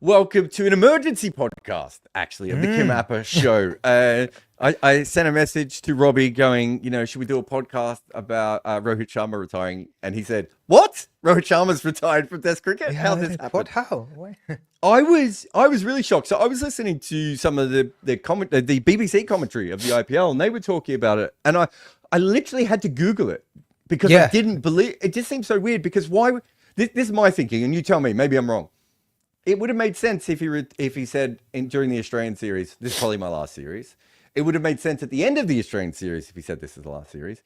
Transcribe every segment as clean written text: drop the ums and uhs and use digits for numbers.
Welcome to an emergency podcast, actually, of the KimAppa Show. I sent a message to Robbie going, should we do a podcast about Rohit Sharma retiring? And he said, what? Rohit Sharma's retired from Test cricket? Yeah, How this happened? what? How? Why? I was really shocked. So I was listening to some of the BBC commentary of the IPL, and they were talking about it. And I literally had to Google it because I didn't believe it. Just seems so weird because why? This is my thinking, and you tell me, maybe I'm wrong. It would have made sense if he said during the Australian series, this is probably my last series. It would have made sense at the end of the Australian series if he said this is the last series.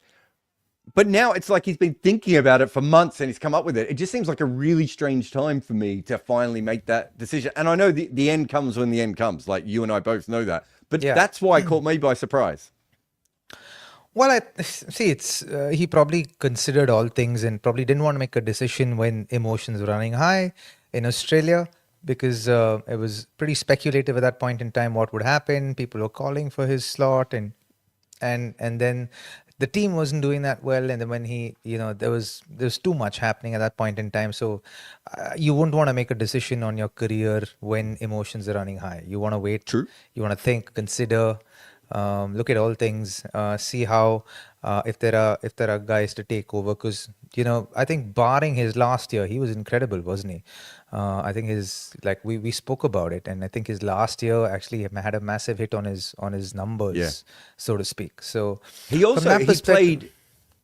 But now it's like he's been thinking about it for months and he's come up with it. It just seems like a really strange time for me to finally make that decision. And I know the end comes when the end comes. Like you and I both know that. But that's why it caught me by surprise. Well, he probably considered all things and probably didn't want to make a decision when emotions were running high in Australia. Because it was pretty speculative at that point in time what would happen. People were calling for his slot, and then the team wasn't doing that well. And then when there was too much happening at that point in time. So you wouldn't want to make a decision on your career when emotions are running high. You want to wait. True. You want to think, consider, look at all things, see how if there are guys to take over. Because I think barring his last year, he was incredible, wasn't he? I think we spoke about it, and I think his last year actually had a massive hit on his numbers, so to speak. So he played.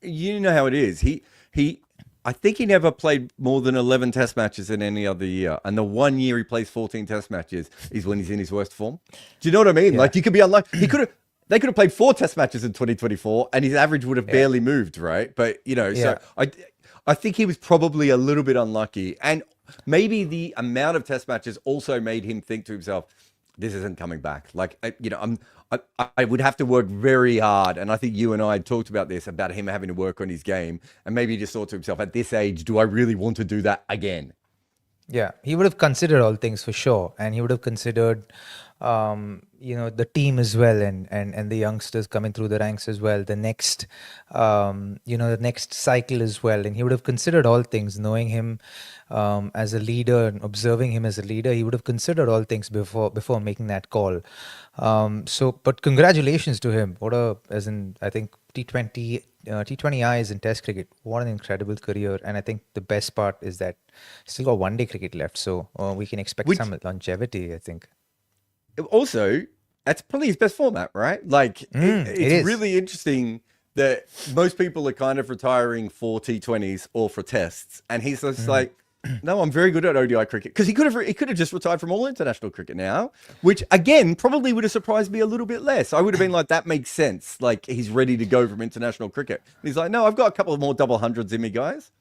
You know how it is. I think he never played more than 11 Test matches in any other year, and the 1 year he plays 14 Test matches is when he's in his worst form. Do you know what I mean? Yeah. Like you could be unlucky. They could have played 4 Test matches in 2024, and his average would have barely moved, right? But so I think he was probably a little bit unlucky, and maybe the amount of Test matches also made him think to himself, "This isn't coming back." Like I would have to work very hard, and I think you and I had talked about this, about him having to work on his game, and maybe he just thought to himself, "At this age, do I really want to do that again?" Yeah, he would have considered all things for sure, and he would have considered, the team as well, and the youngsters coming through the ranks as well. The next, the next cycle as well, and he would have considered all things. Knowing him as a leader and observing him as a leader, he would have considered all things before making that call. But congratulations to him. I think T20Is in Test cricket. What an incredible career. And I think the best part is that still got one-day cricket left. So we can expect some longevity, I think. Also, that's probably his best format, right? Like, it's really interesting that most people are kind of retiring for T20s or for tests. And he's just like, no, I'm very good at ODI cricket. Because he could have just retired from all international cricket now, which again probably would have surprised me a little bit less. I would have been like, that makes sense. Like he's ready to go from international cricket. And he's like, no, I've got a couple of more double hundreds in me, guys.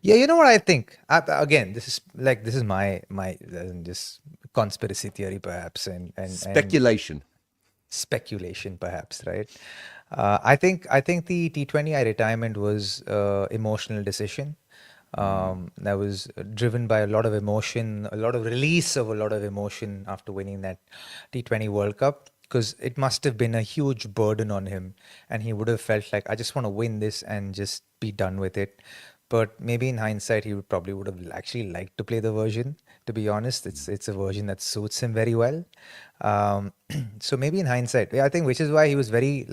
Yeah, you know what I think? Again, this is my just conspiracy theory, perhaps, and speculation. Speculation, perhaps, right? I think the T20I retirement was emotional decision. That was driven by a lot of emotion, a lot of release of a lot of emotion after winning that T20 World Cup, because it must have been a huge burden on him, and he would have felt like, I just want to win this and just be done with it. But maybe in hindsight, he would have actually liked to play the version. To be honest, it's a version that suits him very well. So maybe in hindsight, I think, which is why he was very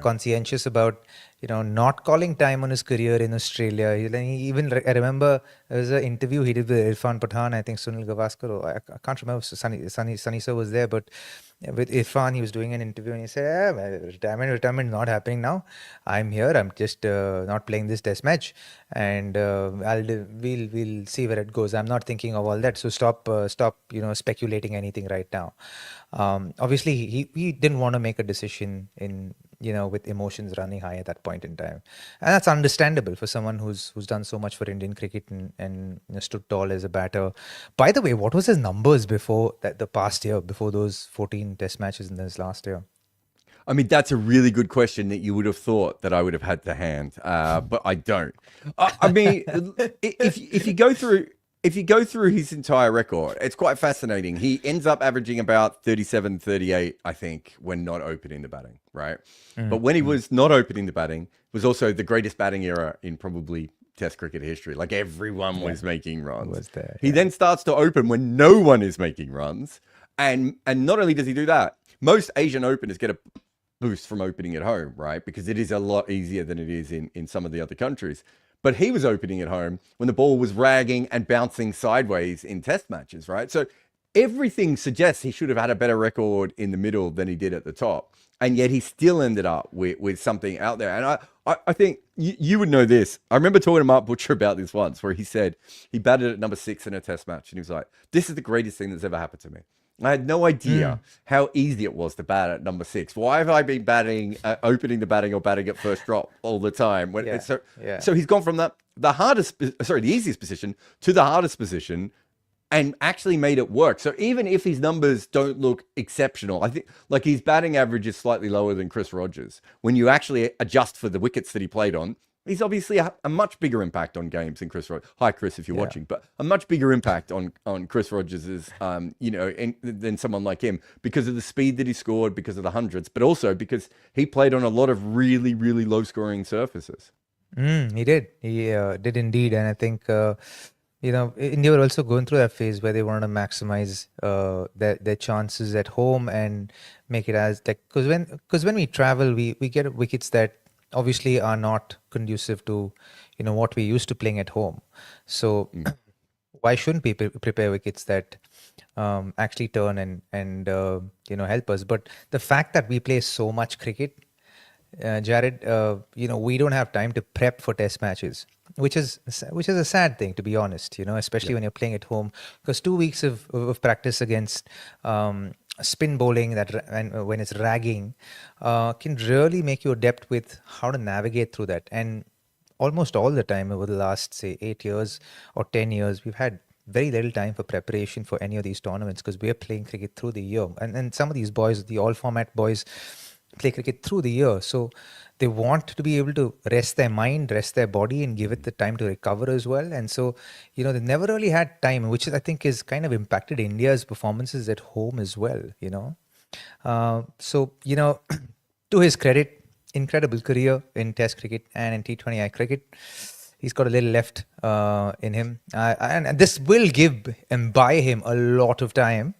conscientious about not calling time on his career in Australia. I remember there was an interview he did with Irfan Pathan. I think Sunil Gavaskar, I can't remember. Sunny sir was there, but with Irfan, he was doing an interview and he said, retirement not happening now. I'm here. I'm just not playing this test match, and we'll see where it goes. I'm not thinking of all that. So stop speculating anything right now. Obviously, he didn't want to make a decision with emotions running high at that point in time, and that's understandable for someone who's done so much for Indian cricket and stood tall as a batter. By the way, what was his numbers before the past year, before those 14 Test matches in this last year? I mean, that's a really good question that you would have thought that I would have had to hand, but I don't. I mean, if you go through his entire record, it's quite fascinating. He ends up averaging about 37, 38, I think, when not opening the batting, right? But when he was not opening the batting, it was also the greatest batting era in probably Test cricket history. Like everyone was making runs. Was there, He then starts to open when no one is making runs. And not only does he do that, most Asian openers get a boost from opening at home, right? Because it is a lot easier than it is in some of the other countries. But he was opening at home when the ball was ragging and bouncing sideways in test matches, right? So everything suggests he should have had a better record in the middle than he did at the top. And yet he still ended up with something out there. And I think you would know this. I remember talking to Mark Butcher about this once, where he said he batted at number 6 in a test match. And he was like, this is the greatest thing that's ever happened to me. I had no idea how easy it was to bat at number 6. Why have I been batting, opening the batting or batting at first drop all the time? So he's gone from the easiest position to the hardest position and actually made it work. So even if his numbers don't look exceptional, I think like his batting average is slightly lower than Chris Rogers. When you actually adjust for the wickets that he played on, he's obviously a much bigger impact on games than Chris Rogers. Hi, Chris, if you're watching, but a much bigger impact on Chris Rogers' than someone like him because of the speed that he scored, because of the hundreds, but also because he played on a lot of really, really low scoring surfaces. He did. He did indeed. And I think, India were also going through that phase where they wanted to maximize their chances at home and make it as like, because when we travel, we get wickets that obviously are not conducive to what we used to playing at home. So why shouldn't we prepare wickets that actually turn and help us? But the fact that we play so much cricket, Jarrod, we don't have time to prep for test matches, which is a sad thing, to be honest, especially when you're playing at home, because 2 weeks of practice against spin bowling and when it's ragging can really make you adept with how to navigate through that. And almost all the time over the last, say, 8 years or 10 years, we've had very little time for preparation for any of these tournaments because we're playing cricket through the year. And some of these boys, the all-format boys, play cricket through the year. So they want to be able to rest their mind, rest their body, and give it the time to recover as well. And so, they never really had time, which I think is kind of impacted India's performances at home as well, to his credit, incredible career in Test cricket and in T20I cricket. He's got a little left in him. And this will give and buy him a lot of time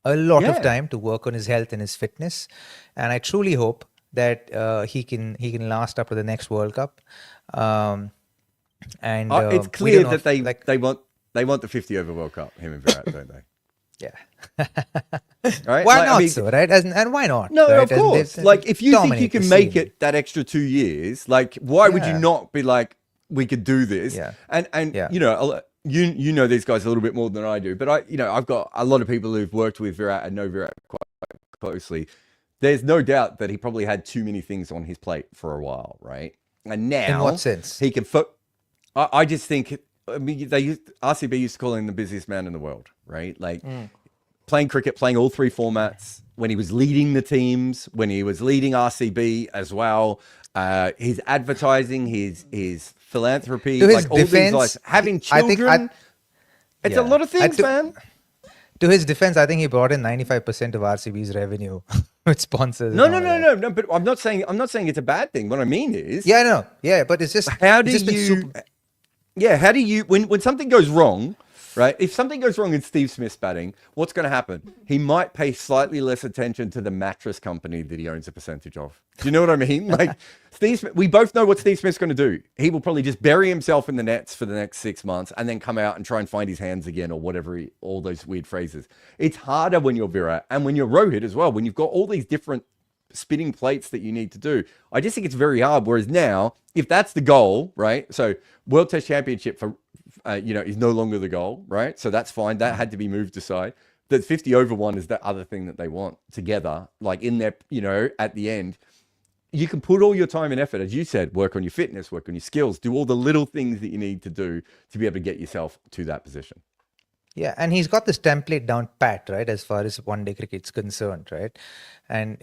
to work on his health and his fitness. And I truly hope that he can last up to the next World Cup. It's clear that they want the 50 over World Cup, him and Virat, don't they? Yeah. Right? Why not, right? And why not? No, right? of course. Like, if you think you can make it that extra 2 years, like, why would you not be like, we could do this? Yeah. And you know these guys a little bit more than I do, but I've got a lot of people who've worked with Virat and know Virat quite closely. There's no doubt that he probably had too many things on his plate for a while, right? And now, in what sense? He can. I just think. I mean, RCB used to call him the busiest man in the world, right? Like playing cricket, playing all 3 formats. When he was leading the teams, when he was leading RCB as well, his advertising, his philanthropy, like all things like having children. It's a lot of things, man. To his defense, I think he brought in 95% of RCB's revenue with sponsors. No. But I'm not saying it's a bad thing. What I mean is, but it's just how do you when something goes wrong, right? If something goes wrong in Steve Smith's batting, what's going to happen? He might pay slightly less attention to the mattress company that he owns a percentage of. Do you know what I mean? Like Steve Smith, we both know what Steve Smith's going to do. He will probably just bury himself in the nets for the next 6 months and then come out and try and find his hands again or whatever, all those weird phrases. It's harder when you're Virat and when you're Rohit as well, when you've got all these different spinning plates that you need to do. I just think it's very hard. Whereas now, if that's the goal, right? So World Test Championship for, is no longer the goal, right? So that's fine. That had to be moved aside. The 50 over one is the other thing that they want together, like in there, at the end. You can put all your time and effort, as you said, work on your fitness, work on your skills, do all the little things that you need to do to be able to get yourself to that position. Yeah, and he's got this template down pat, right, as far as one-day cricket's concerned, right? And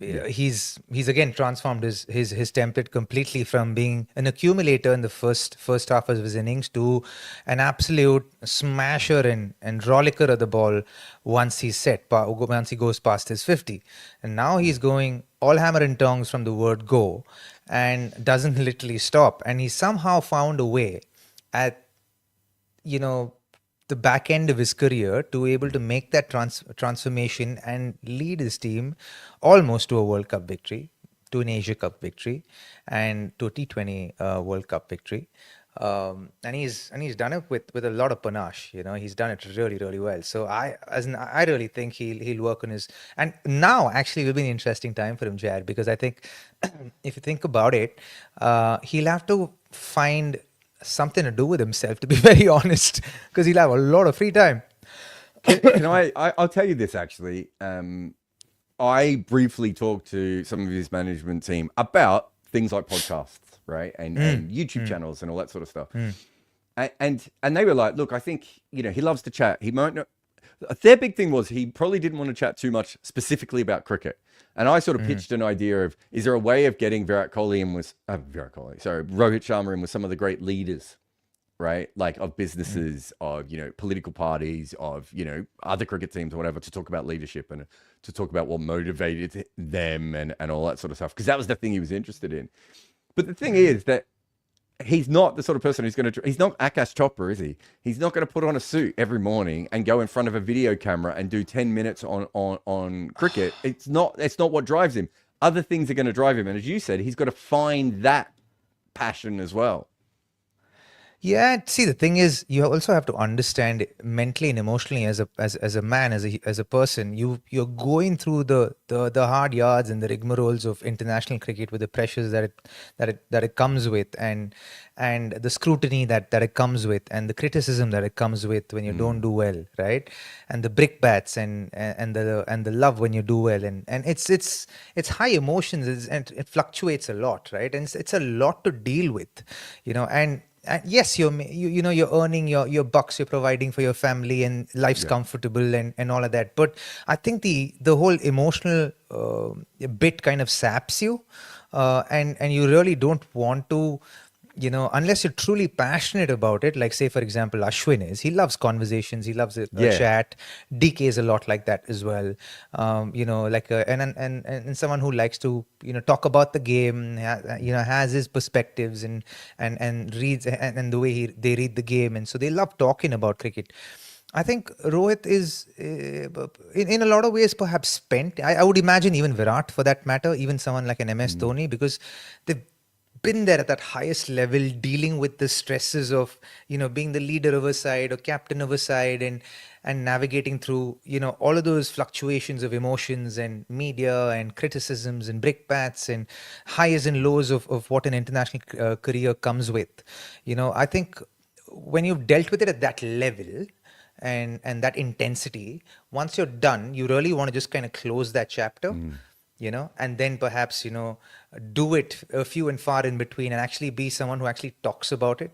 he's again transformed his template completely from being an accumulator in the first half of his innings to an absolute smasher and rollicker of the ball once he's set, once he goes past his 50. And now he's going all hammer and tongs from the word go and doesn't literally stop. And he somehow found a way at, you know, the back end of his career to able to make that transformation and lead his team almost to a World Cup victory, to an Asia Cup victory, and to a T20 World Cup victory. And he's done it with a lot of panache. You know, he's done it really, really well. So I really think he'll work on his. And now actually will be an interesting time for him, Jarrod, because I think if you think about it, he'll have to find something to do with himself, to be very honest, because he'll have a lot of free time. I'll tell you this actually. I briefly talked to some of his management team about things like podcasts, right, and YouTube channels and all that sort of stuff. And they were like, look, I think, you know, he loves to chat. He might not. Their big thing was he probably didn't want to chat too much specifically about cricket. And I sort of pitched an idea of, is there a way of getting Rohit Sharma in with some of the great leaders, right? Like of businesses, of, you know, political parties, of, you know, other cricket teams or whatever, to talk about leadership and to talk about what motivated them and all that sort of stuff. Because that was the thing he was interested in. But the thing is that he's not the sort of person who's going to, he's not Akash Chopra, is he? He's not going to put on a suit every morning and go in front of a video camera and do 10 minutes on cricket. It's not what drives him. Other things are going to drive him. And as you said, he's got to find that passion as well. Yeah, see, the thing is, you also have to understand mentally and emotionally as a man, as a person, you're going through the hard yards and the rigmaroles of international cricket with the pressures that it comes with, and the scrutiny that it comes with, and the criticism that it comes with when you don't do well, right? And the brickbats and the love when you do well, and it's high emotions, and it fluctuates a lot, right? And it's a lot to deal with, you know. And yes, you're earning your bucks, you're providing for your family, and life's comfortable and all of that. But I think the whole emotional bit kind of saps you, and you really don't want to, you know, unless you're truly passionate about it. Like, say, for example, Ashwin is. He loves conversations. He loves a chat. DK is a lot like that as well. You know, like and someone who likes to, you know, talk about the game. You know, has his perspectives and reads and the way they read the game, and so they love talking about cricket. I think Rohit is, in a lot of ways, perhaps spent. I would imagine even Virat, for that matter, even someone like an MS Dhoni, because they've been there at that highest level, dealing with the stresses of, you know, being the leader of a side or captain of a side, and navigating through, you know, all of those fluctuations of emotions and media and criticisms and brickbats and highs and lows of what an international career comes with. You know, I think when you've dealt with it at that level and that intensity, once you're done, you really want to just kind of close that chapter. You know, and then perhaps, you know, do it a few and far in between, and actually be someone who actually talks about it.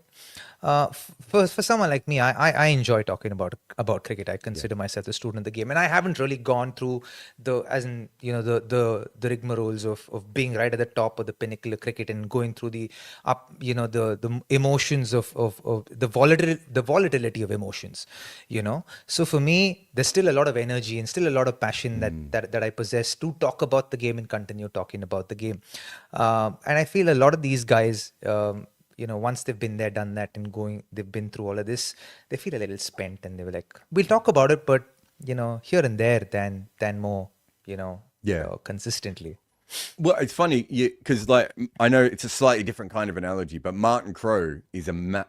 For someone like me, I enjoy talking about cricket. I consider myself a student of the game, and I haven't really gone through the rigmaroles of being right at the top of the pinnacle of cricket and going through the emotions of the volatility of emotions, you know. So for me, there's still a lot of energy and still a lot of passion that I possess to talk about the game and continue talking about the game. And I feel a lot of these guys, you know, once they've been there, done that, and they've been through all of this, they feel a little spent, and they were like, we'll talk about it, but, you know, here and there than more, you know, consistently. Well, it's funny because, like, I know it's a slightly different kind of analogy, but Martin Crowe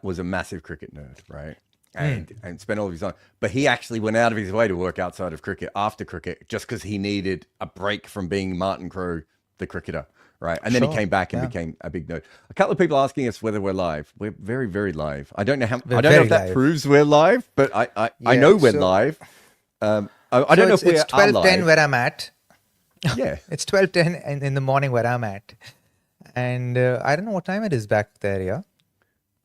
was a massive cricket nerd, right? And spent all of his time, but he actually went out of his way to work outside of cricket after cricket, just because he needed a break from being Martin Crowe, the cricketer. Right. And then he came back and became a big nerd. A couple of people asking us whether we're live. We're very, very live. I don't know if that proves we're live, but I know we're live. I don't know if we're live. It's 12:10 where I'm at. Yeah. It's 12:10 in the morning where I'm at. And I don't know what time it is back there, yeah?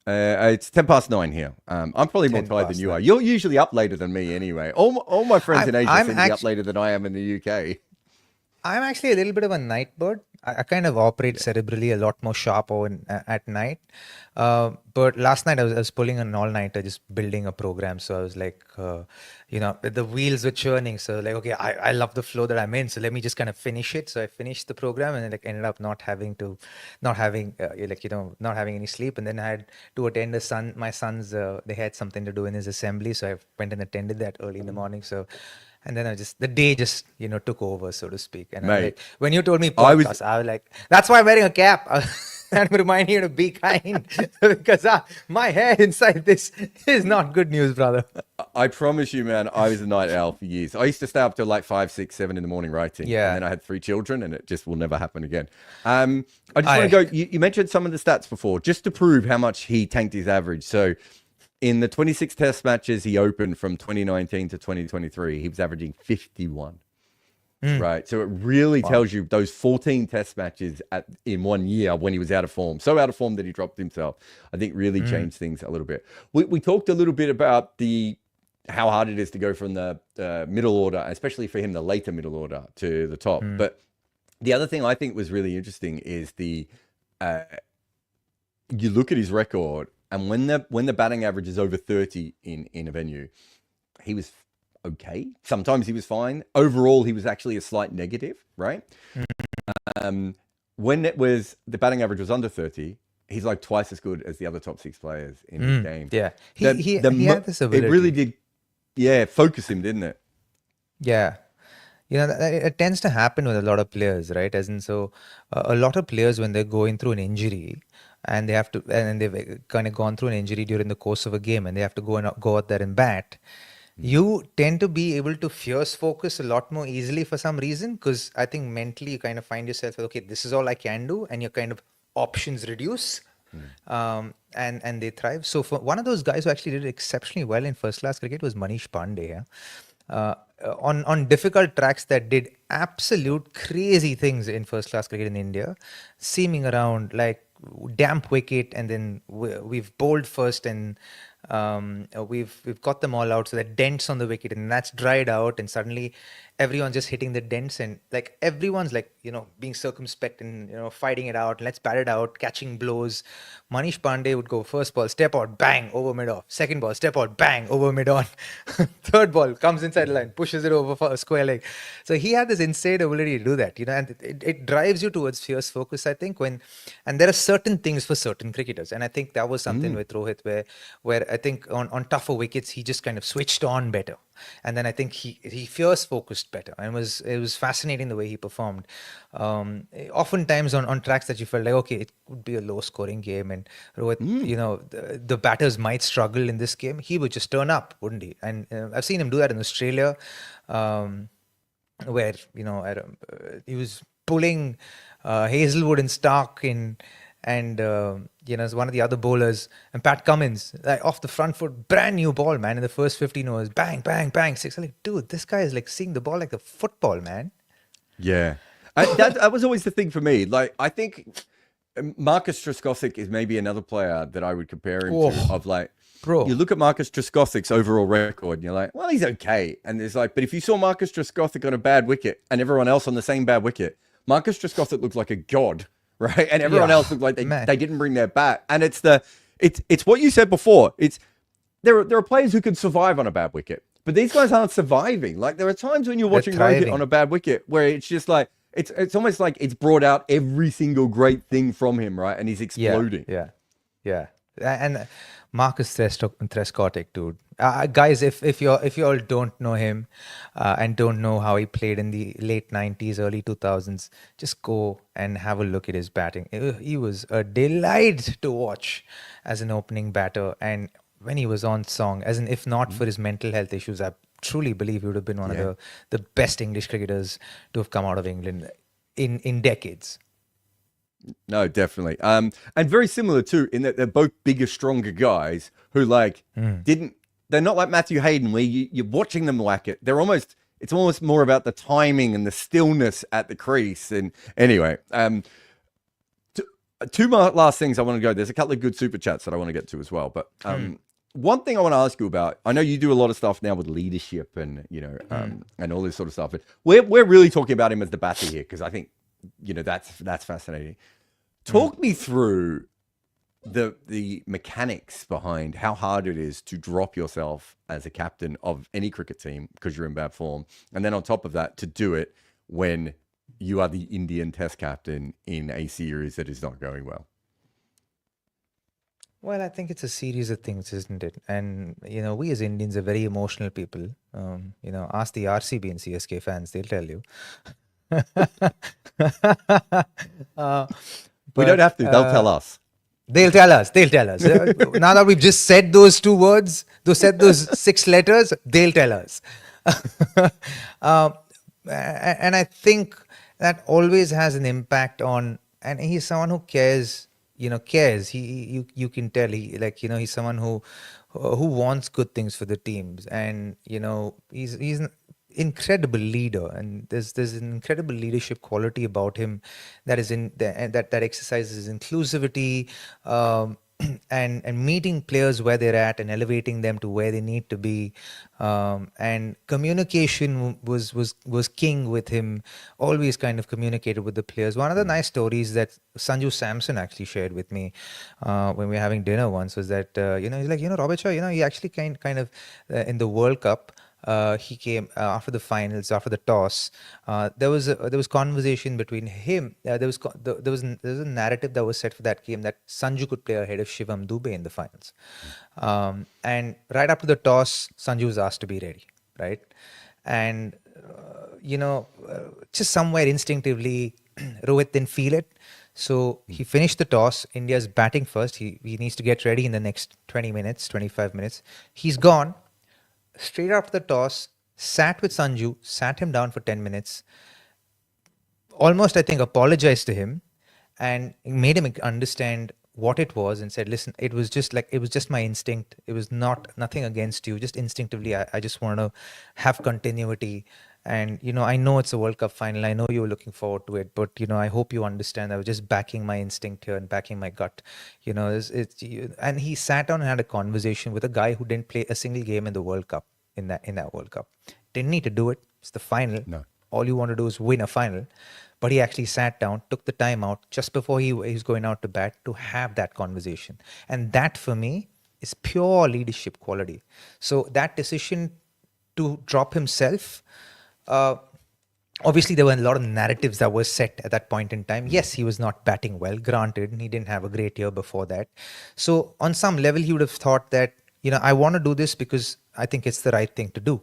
It's 9:10 here. I'm probably more tired than you are. You're usually up later than me anyway. All my friends in Asia seem to be up later than I am in the UK. I'm actually a little bit of a night bird. I kind of operate cerebrally a lot more sharper at night. But last night I was pulling an all-nighter, just building a program. So I was like, the wheels were churning. So like, okay, I love the flow that I'm in. So let me just kind of finish it. So I finished the program and then like ended up not having any sleep. And then I had to attend my son's, they had something to do in his assembly. So I went and attended that early in the morning. So. And then the day just, took over, so to speak. And I was Mate, like, when you told me I was podcast, I was like, that's why I'm wearing a cap. I'm reminding you to be kind because my hair inside this is not good news, brother. I promise you, man, I was a night owl for years. I used to stay up till like 5, 6, 7 in the morning writing. Yeah. And then I had 3 children and it just will never happen again. I just want to go, you mentioned some of the stats before, just to prove how much he tanked his average. So in the 26 test matches he opened from 2019 to 2023, he was averaging 51. Right. So it really tells you those 14 test matches in 1 year when he was out of form, so out of form that he dropped himself, I think really changed things a little bit. We talked a little bit about how hard it is to go from the middle order, especially for him, the later middle order to the top. But the other thing I think was really interesting is you look at his record, and when the batting average is over 30 in a venue, he was okay. Sometimes he was fine. Overall, he was actually a slight negative, right? When the batting average was under 30, he's like twice as good as the other top 6 players in his game. Yeah, he had this ability. It really did, focus him, didn't it? Yeah. It tends to happen with a lot of players, right? As in, so a lot of players, when they're going through an injury and they've kind of gone through an injury during the course of a game and they have to go out there and bat, you tend to be able to fierce focus a lot more easily for some reason, because I think mentally you kind of find yourself, okay, this is all I can do, and your kind of options reduce. And they thrive. So for one of those guys who actually did exceptionally well in first class cricket was Manish Pandey. On difficult tracks that did absolute crazy things in first class cricket in India, seaming around like damp wicket, and then we've bowled first and we've got them all out, so that dents on the wicket, and that's dried out, and suddenly everyone's just hitting the dents, and like everyone's like being circumspect and fighting it out. Let's bat it out, catching blows. Manish Pandey would go first ball, step out, bang, over mid off. Second ball, step out, bang, over mid on. Third ball comes inside the line, pushes it over for a square leg. So he had this insane ability to do that, and it drives you towards fierce focus, I think. And there are certain things for certain cricketers, and I think that was something with Rohit where I think on tougher wickets he just kind of switched on better, and then I think he fierce focused better, and it was fascinating the way he performed. Oftentimes on tracks that you felt like, okay, it could be a low scoring game, and Rohit, the batters might struggle in this game, he would just turn up, wouldn't he? And I've seen him do that in Australia, where he was pulling Hazelwood and Stark in. And one of the other bowlers, and Pat Cummins, like off the front foot, brand new ball, man, in the first 15 overs, bang, bang, bang, 6. I'm like, dude, this guy is like seeing the ball like a football, man. Yeah, that was always the thing for me. Like, I think Marcus Trescothick is maybe another player that I would compare him to. Of like, bro, you look at Marcus Trescothick's overall record, and you're like, well, he's okay. And there's like, but if you saw Marcus Trescothick on a bad wicket and everyone else on the same bad wicket, Marcus Trescothick looked like a god. Right, and everyone else looked like they didn't bring their bat, and it's what you said before. There are players who could survive on a bad wicket, but these guys aren't surviving. Like, there are times when you're watching Rohit on a bad wicket where it's just like it's almost like it's brought out every single great thing from him, right? And he's exploding. Yeah. And Marcus Trescothick, dude. Guys, if you all don't know him and don't know how he played in the late 90s, early 2000s, just go and have a look at his batting. He was a delight to watch as an opening batter. And when he was on song, as in, if not for his mental health issues, I truly believe he would have been one of the best English cricketers to have come out of England in decades. No, definitely. And very similar too, in that they're both bigger, stronger guys who they're not like Matthew Hayden, where you're watching them whack it. It's almost more about the timing and the stillness at the crease. And anyway, two last things I want to go. There's a couple of good super chats that I want to get to as well. But one thing I want to ask you about, I know you do a lot of stuff now with leadership and, and all this sort of stuff, but we're really talking about him as the batter here, because I think, that's fascinating. Talk me through the mechanics behind how hard it is to drop yourself as a captain of any cricket team because you're in bad form. And then on top of that, to do it when you are the Indian Test captain in a series that is not going well. Well, I think it's a series of things, isn't it? And, we as Indians are very emotional people. Ask the RCB and CSK fans, they'll tell you. We don't have to. They'll tell us. They'll tell us. Now that we've just said those 2 words, those 6 letters, they'll tell us. And I think that always has an impact on, and he's someone who cares. Cares. You can tell he's someone who wants good things for the teams, and he's an incredible leader, and there's an incredible leadership quality about him that is that exercises inclusivity, and meeting players where they're at and elevating them to where they need to be, and communication was king with him. Always kind of communicated with the players. One of the nice stories that Sanju Samson actually shared with me when we were having dinner once was that he's like, Robert Shaw, he actually kind of in the World Cup. He came after the finals, after the toss. There was conversation between him. There was a narrative that was set for that game that Sanju could play ahead of Shivam Dubey in the finals. And right after the toss, Sanju was asked to be ready, right? And just somewhere instinctively, Rohit didn't feel it. So he finished the toss. India's batting first. He needs to get ready in the next 20 minutes, 25 minutes. He's gone. Straight after the toss, sat with Sanju, sat him down for 10 minutes, almost, I think, apologized to him and made him understand what it was and said, listen, it was just my instinct. It was nothing against you. Just instinctively, I just want to have continuity. And, I know it's a World Cup final. I know you were looking forward to it, but, I hope you understand I was just backing my instinct here and backing my gut. And he sat down and had a conversation with a guy who didn't play a single game in the World Cup, in that World Cup. Didn't need to do it. It's the final. No. All you want to do is win a final. But he actually sat down, took the time out just before he was going out to bat to have that conversation. And that, for me, is pure leadership quality. So that decision to drop himself, obviously there were a lot of narratives that were set at that point in time. Yes, he was not batting well, granted. He didn't have a great year before that. So on some level, he would have thought that, I want to do this because I think it's the right thing to do.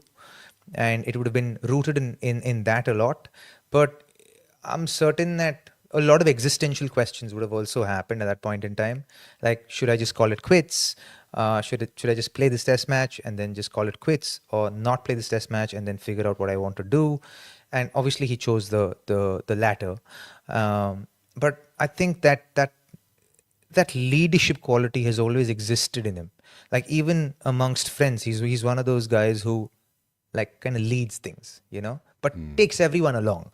And it would have been rooted in that a lot. But I'm certain that a lot of existential questions would have also happened at that point in time. Like, should I just call it quits? Should I just play this test match and then just call it quits, or not play this test match and then figure out what I want to do? And obviously he chose the latter. But I think that leadership quality has always existed in him. Like, even amongst friends, he's one of those guys who like kind of leads things, but takes everyone along.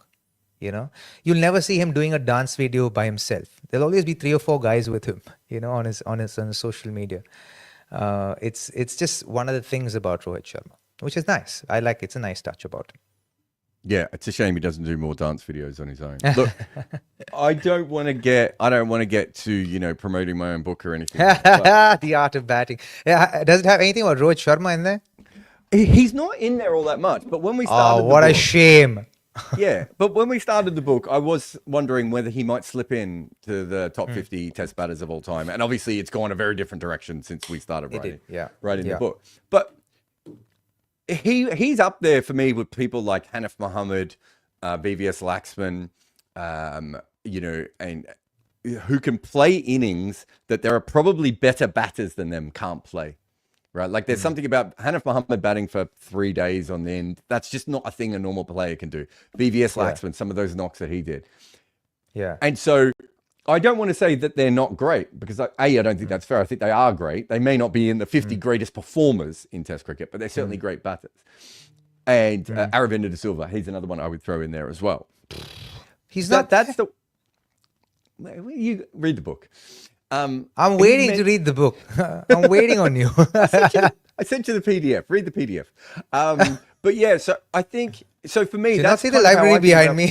You'll never see him doing a dance video by himself. There'll always be 3 or 4 guys with him, on his social media. It's just one of the things about Rohit Sharma, which is nice. I like it. It's a nice touch about him. Yeah, it's a shame he doesn't do more dance videos on his own. Look, I don't want to get to, promoting my own book or anything. The Art of Batting. Yeah, does it have anything about Rohit Sharma in there? He's not in there all that much, but when we started what a shame. Yeah, but when we started the book, I was wondering whether he might slip in to the top 50 test batters of all time. And obviously it's gone a very different direction since we started writing the book. But he's up there for me with people like Hanif Mohammed, VVS Laxman, and who can play innings that there are probably better batters than them can't play. Right, like there's something about Hanif Mohammed batting for 3 days on end. That's just not a thing a normal player can do. VVS Laxman, some of those knocks that he did. Yeah. And so I don't want to say that they're not great, because I don't think that's fair. I think they are great. They may not be in the 50 greatest performers in Test cricket, but they're certainly great batters. And Aravinda de Silva, he's another one I would throw in there as well. He's not. That's the. You read the book. I'm waiting to read the book. I'm waiting on you. I sent you the PDF. Read the PDF. But yeah, so I think so for me. Do you That's not see the kind of how library I think behind about- me?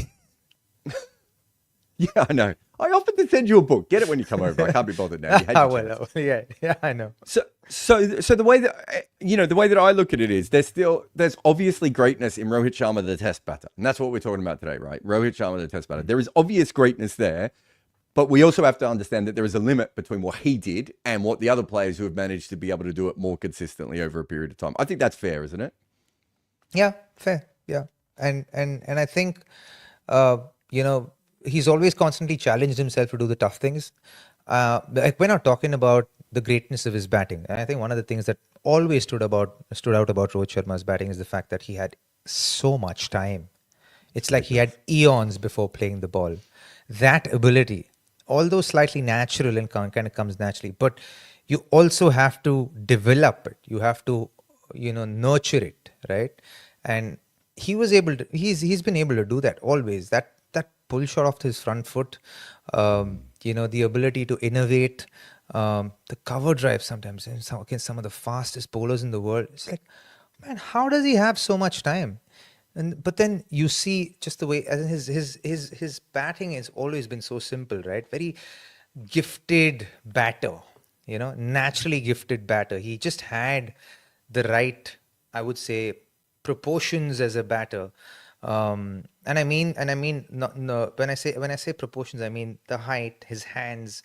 Yeah, I know. I offered to send you a book. Get it when you come over. I can't be bothered now. You had your chance. Yeah, I know. So the way that the way that I look at it is there's obviously greatness in Rohit Sharma, the Test batter, and that's what we're talking about today, right? Rohit Sharma, the Test batter. There is obvious greatness there, but we also have to understand that there is a limit between what he did and what the other players who have managed to be able to do it more consistently over a period of time. I think that's fair, isn't it? Yeah, fair. Yeah, and I think, he's always constantly challenged himself to do the tough things. Like we're not talking about the greatness of his batting. And I think one of the things that always stood out about Rohit Sharma's batting is the fact that he had so much time. It's like he had eons before playing the ball. That ability, although slightly natural and kind of comes naturally, but you also have to develop it. You have to, nurture it, right? And he was able to. He's been able to do that always. That pull shot off his front foot, the ability to innovate, the cover drive sometimes against some of the fastest bowlers in the world. It's like, man, how does he have so much time? But then you see just the way, as his batting has always been so simple, right? Very gifted batter, naturally gifted batter. He just had the right, I would say, proportions as a batter. And I mean, no, when I say proportions, I mean the height, his hands,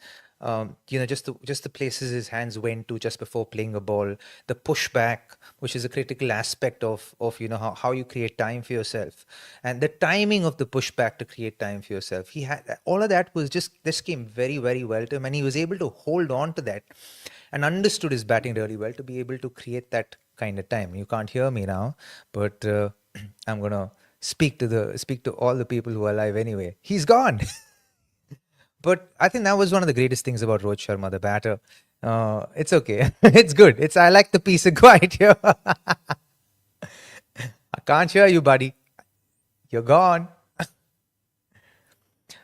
just the places his hands went to just before playing a ball, the pushback, which is a critical aspect of how you create time for yourself, and the timing of the pushback to create time for yourself. He had all of that was this came very, very well to him, and he was able to hold on to that and understood his batting really well to be able to create that kind of time. You can't hear me now, but I'm gonna speak to all the people who are alive anyway. He's gone. But I think that was one of the greatest things about Rohit Sharma, the batter. It's okay. It's good. I like the peace and quiet here. I can't hear you, buddy. You're gone.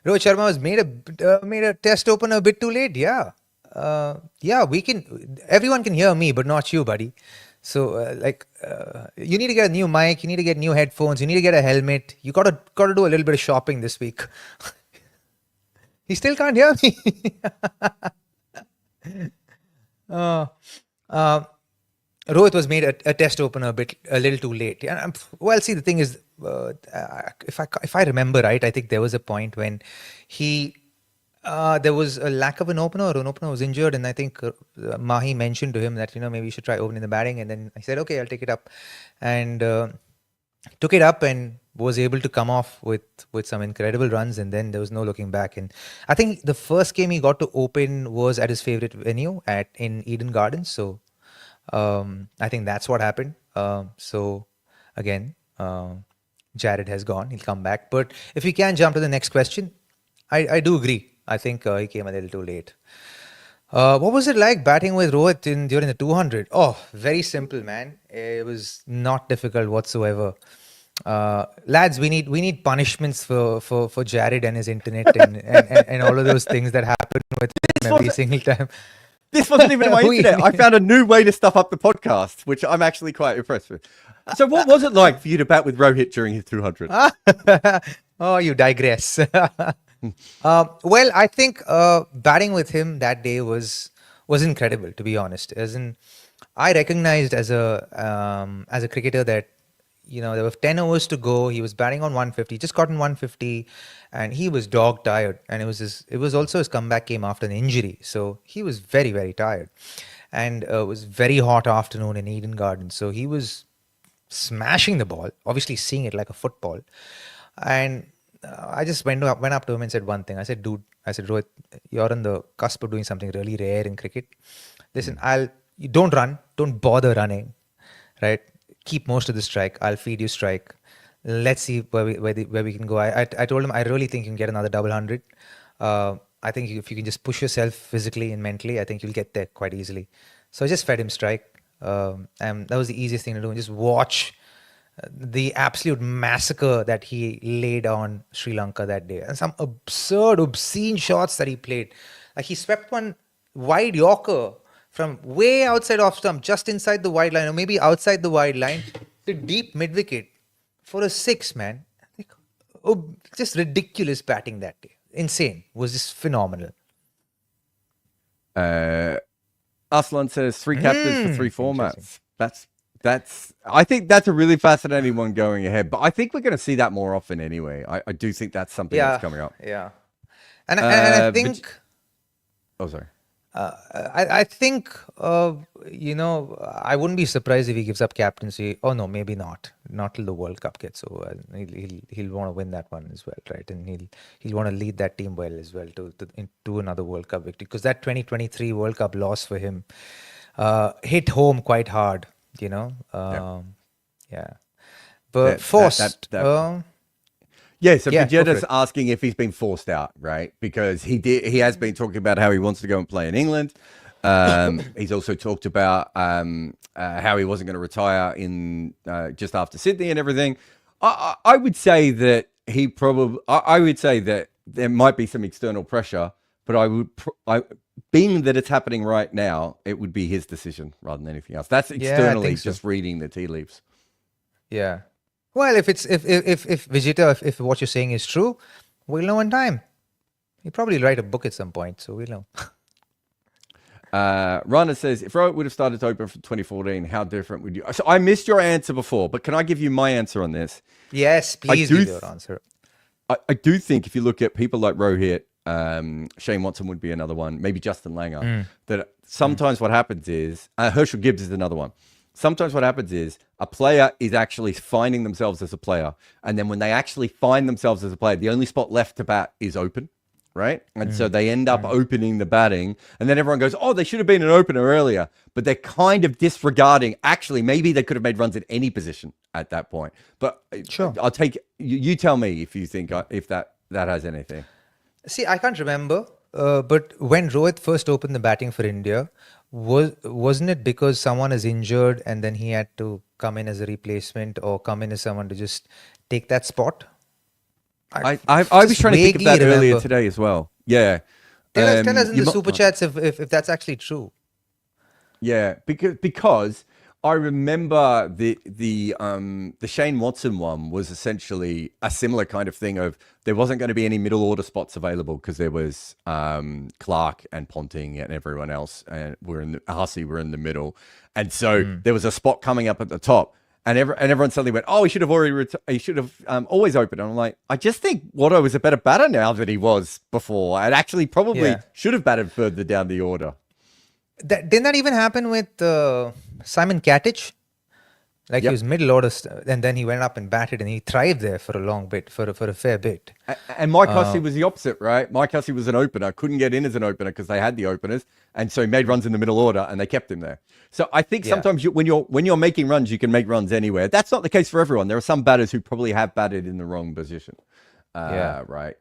Rohit Sharma was made a test opener a bit too late. Yeah. Everyone can hear me, but not you, buddy. So, you need to get a new mic. You need to get new headphones. You need to get a helmet. You gotta do a little bit of shopping this week. He still can't hear me. Rohit was made a test opener a little too late. Yeah, well, see, the thing is, if I remember right, I think there was a point when there was a lack of an opener, or an opener was injured, and I think Mahi mentioned to him that maybe you should try opening the batting, and then I said, okay, I'll take it up, and took it up and was able to come off with some incredible runs, and then there was no looking back. And I think the first game he got to open was at his favorite venue in Eden Gardens. So I think that's what happened. So again, Jarrod has gone. He'll come back. But if we can jump to the next question, I do agree. I think he came a little too late. What was it like batting with Rohit during the 200? Oh, very simple, man. It was not difficult whatsoever. Lads, we need punishments for Jarrod and his internet and all of those things that happen with him every single time. This wasn't even my internet. I found a new way to stuff up the podcast, which I'm actually quite impressed with. So what was it like for you to bat with Rohit during his 200? Oh, you digress. Well, I think batting with him that day was incredible, to be honest. As in, I recognized as a cricketer that there were 10 overs to go. He was batting on 150, just gotten 150, and he was dog tired. And it was also his comeback came after an injury, so he was very, very tired. And it was very hot afternoon in Eden Gardens, so he was smashing the ball, obviously seeing it like a football. And I just went up to him and said one thing. I said, dude, Rohit, you're on the cusp of doing something really rare in cricket. Listen, you don't run, don't bother running, right? Keep most of the strike. I'll feed you strike. Let's see where we can go. I told him I really think you can get another double 100. I think if you can just push yourself physically and mentally, I think you'll get there quite easily. So I just fed him strike, and that was the easiest thing to do. And just watch the absolute massacre that he laid on Sri Lanka that day, and some obscene shots that he played. Like he swept one wide Yorker from way outside off stump, just inside the wide line, or maybe outside the wide line, to deep mid wicket for a six, man. Like, oh, just ridiculous batting that day. Insane. Was just phenomenal. Aslan says 3 captains for 3 formats. That's. I think that's a really fascinating one going ahead. But I think we're going to see that more often anyway. I do think that's something that's coming up. Yeah. And I think. Sorry. I think, I wouldn't be surprised if he gives up captaincy. Oh, no, maybe not. Not till the World Cup gets over. He'll want to win that one as well, right? And he'll want to lead that team well as well to another World Cup victory. Because that 2023 World Cup loss for him hit home quite hard, Yeah. But forced. Yeah, so Vegeta's asking if he's been forced out, right? Because he has been talking about how he wants to go and play in England. He's also talked about how he wasn't going to retire in just after Sydney and everything. I would say that I would say that there might be some external pressure, but being that it's happening right now, it would be his decision rather than anything else. That's externally just reading the tea leaves. Yeah. Well, if Vegeta, if what you're saying is true, we'll know in time. He'll probably write a book at some point, so we'll know. Rana says, if Rohit would have started to open for 2014, how different would you? So I missed your answer before, but can I give you my answer on this? Yes, please give your answer. I do think if you look at people like Rohit, Shane Watson would be another one, maybe Justin Langer, that sometimes what happens is, Herschel Gibbs is another one. Sometimes what happens is a player is actually finding themselves as a player. And then when they actually find themselves as a player, the only spot left to bat is open, right? And so they end up opening the batting. And then everyone goes, oh, they should have been an opener earlier. But they're kind of disregarding, actually, maybe they could have made runs at any position at that point. But sure. I'll take, you tell me if you think, if that has anything. See, I can't remember. But when Rohit first opened the batting for India, wasn't it because someone is injured and then he had to come in as a replacement or come in as someone to just take that spot? I was trying to think of that earlier today as well. Yeah. Tell us in the super chats if that's actually true. Yeah, because I remember the Shane Watson one was essentially a similar kind of thing of there wasn't going to be any middle order spots available because there was Clark and Ponting and everyone else, and Hussey were in the middle, and so there was a spot coming up at the top, and everyone suddenly went, oh, he should have always opened. And I'm like, I just think Watto was a better batter now than he was before, and actually probably should have batted further down the order. Didn't that even happen with Simon Katich? Like he was middle order, and then he went up and batted, and he thrived there for a long bit, for a fair bit. And Mike Hussey was the opposite, right? Mike Hussey was an opener, couldn't get in as an opener because they had the openers, and so he made runs in the middle order, and they kept him there. So I think sometimes when you're making runs, you can make runs anywhere. That's not the case for everyone. There are some batters who probably have batted in the wrong position. Right.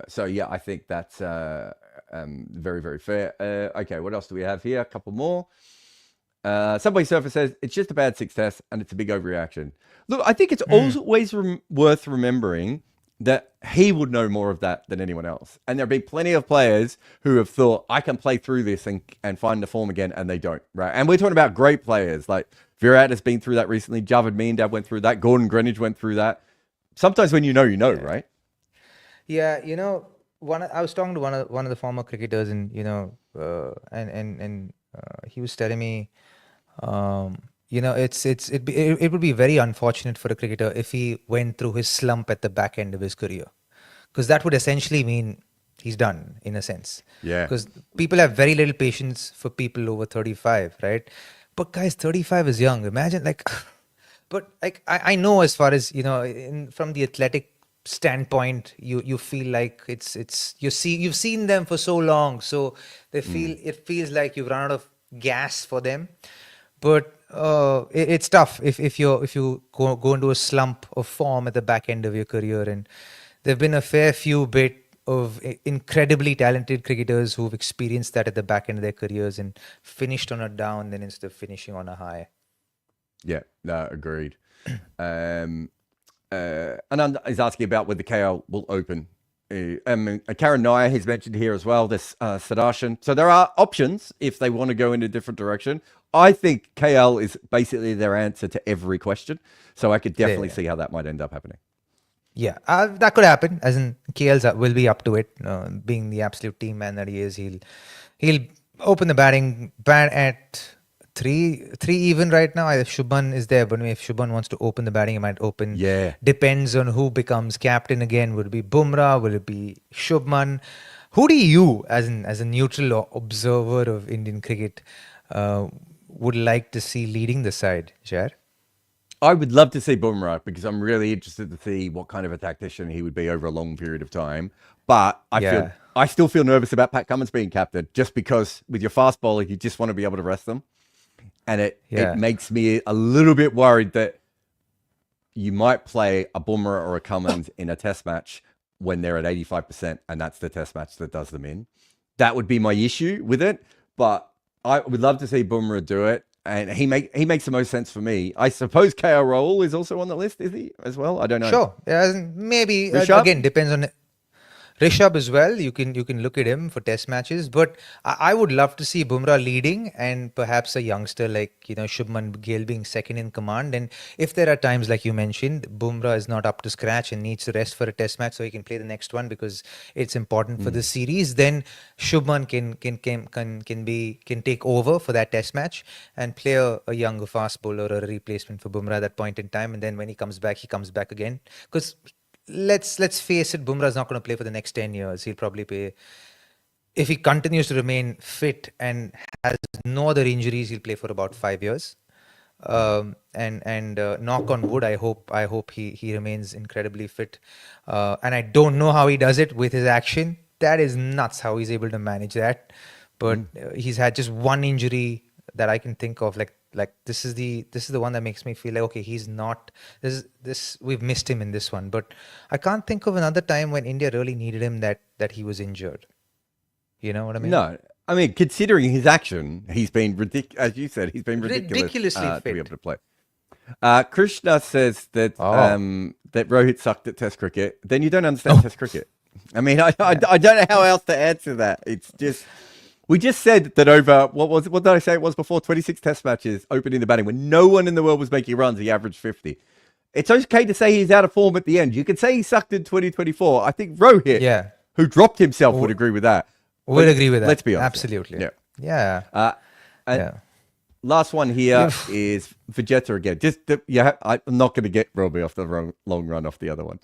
So yeah, I think that's very, very fair. Okay, what else do we have here? A couple more. Subway Surfer says, it's just a bad success and it's a big overreaction. Look, I think it's always worth remembering that he would know more of that than anyone else. And there have been plenty of players who have thought, I can play through this and find the form again, and they don't, right? And we're talking about great players. Like Virat has been through that recently. Javed Miandad went through that. Gordon Greenidge went through that. Sometimes when you know, right? Yeah, I was talking to one of the former cricketers, and he was telling me, it would be very unfortunate for a cricketer if he went through his slump at the back end of his career, because that would essentially mean he's done in a sense. Yeah. Because people have very little patience for people over 35, right? But guys, 35 is young. Imagine but I know as far as from the athletic standpoint, you feel like you've seen them for so long, so it feels like you've run out of gas for them. But it's tough if you go into a slump of form at the back end of your career. And there've been a fair few bit of incredibly talented cricketers who've experienced that at the back end of their careers and finished on a down then instead of finishing on a high. Yeah, no, agreed. Anand is asking about whether KL will open Karen Nair he's mentioned here as well. This Sudarshan. So there are options if they want to go in a different direction. I think KL is basically their answer to every question. So I could definitely see how that might end up happening. Yeah, that could happen. As in, KL's will be up to it. Being the absolute team man that he is, he'll open the batting at three even right now. If Shubman is there, but if Shubman wants to open the batting, he might open. Yeah. Depends on who becomes captain again. Would it be Bumrah? Will it be Shubman? Who do you, as a neutral observer of Indian cricket, would like to see leading the side, Jar? I would love to see Bumrah because I'm really interested to see what kind of a tactician he would be over a long period of time. But I still feel nervous about Pat Cummins being captain just because with your fast bowler, you just want to be able to rest them. And it makes me a little bit worried that you might play a Bumrah or a Cummins in a test match when they're at 85%, and that's the test match that does them in. That would be my issue with it. But I would love to see Bumrah do it. And he makes the most sense for me. I suppose KL Rahul is also on the list, is he, as well? I don't know. Sure. Maybe. Again, depends on Rishabh as well. You can look at him for test matches. But I would love to see Bumrah leading and perhaps a youngster like, Shubman Gill being second in command. And if there are times, like you mentioned, Bumrah is not up to scratch and needs to rest for a test match so he can play the next one because it's important for the series, then Shubman can take over for that test match and play a younger fast bowler or a replacement for Bumrah at that point in time. And then when he comes back again. Because let's face it, Bumrah is not going to play for the next 10 years. He'll probably play, if he continues to remain fit and has no other injuries, he'll play for about 5 years. And knock on wood, I hope he remains incredibly fit. And I don't know how he does it with his action. That is nuts how he's able to manage that. But he's had just one injury that I can think of, like this is the one that makes me feel like, okay, he's not this we've missed him in this one. But I can't think of another time when India really needed him that he was injured. You know what I mean? No, I mean, considering his action, he's been ridiculous. As you said, he's been ridiculously fit to be able to play. Krishna says that that Rohit sucked at Test cricket. Then you don't understand Test cricket. I mean, I don't know how else to answer that. It's just. We just said that over, what did I say it was before? 26 test matches opening the batting. When no one in the world was making runs, he averaged 50. It's okay to say he's out of form at the end. You can say he sucked in 2024. I think Rohit, who dropped himself, would agree with that. Would agree with that. Let's be honest. Absolutely. Yeah. Last one here is Vegeta again. I'm not going to get Robbie off the long run off the other one.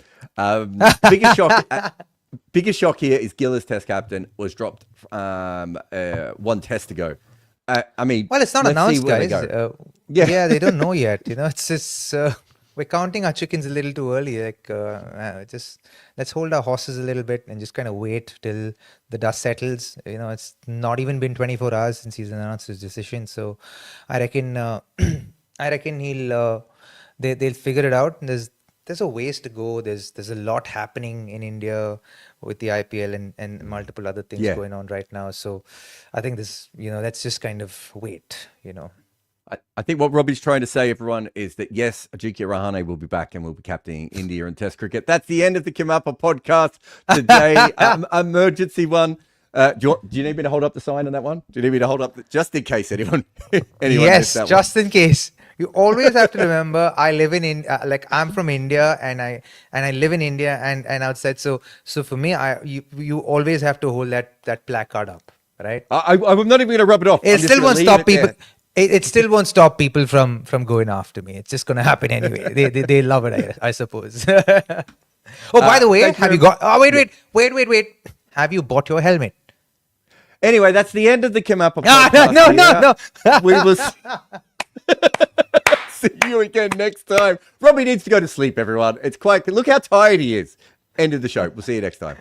Biggest shock here is Gillis Test captain was dropped one test ago. I mean, well, it's not announced, guys. They don't know yet. It's just we're counting our chickens a little too early. Just let's hold our horses a little bit and just kind of wait till the dust settles. It's not even been 24 hours since he's announced his decision. So I reckon they'll figure it out. And there's a ways to go. There's a lot happening in India with the IPL and multiple other things going on right now. So I think let's just kind of wait, I think what Robbie's trying to say, everyone, is that yes, Ajinkya Rahane will be back and will be captaining India in Test cricket. That's the end of the KimAppa podcast today. Emergency one. Do you need me to hold up the sign on that one? Do you need me to hold up just in case anyone yes, just in case. You always have to remember, I live in I'm from India and I live in India and outside. So for me, you always have to hold that placard up, right? I'm not even going to rub it off. It still won't stop people. It still won't stop people from going after me. It's just going to happen anyway. They love it, I suppose. By the way, have you got? Oh, wait. Have you bought your helmet? Anyway, that's the end of the KimAppa podcast. No. We will see you again next time. Robbie needs to go to sleep, everyone. It's quite. Look how tired he is. End of the show. We'll see you next time.